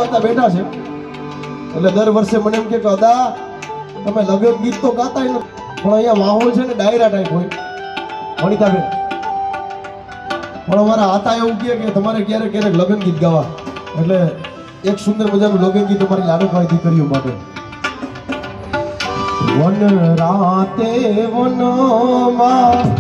હતા બેઠા છે એટલે દર વર્ષે મને એમ કે અદા તમે લગ્ન ગીત તો ગાતા નથી પણ અહીંયા માહોલ છે ને ડાયરા ટાઈપ હોય વનિતાબેન પણ અમારા આતા એવું કહે કે તમારે ક્યારેક ક્યારેક લગ્ન ગીત ગાવા એટલે એક સુંદર મજાનું લગ્ન ગીત અમારી લાડકભાઈ દીકરીઓ માટે વન રાતે વનમાં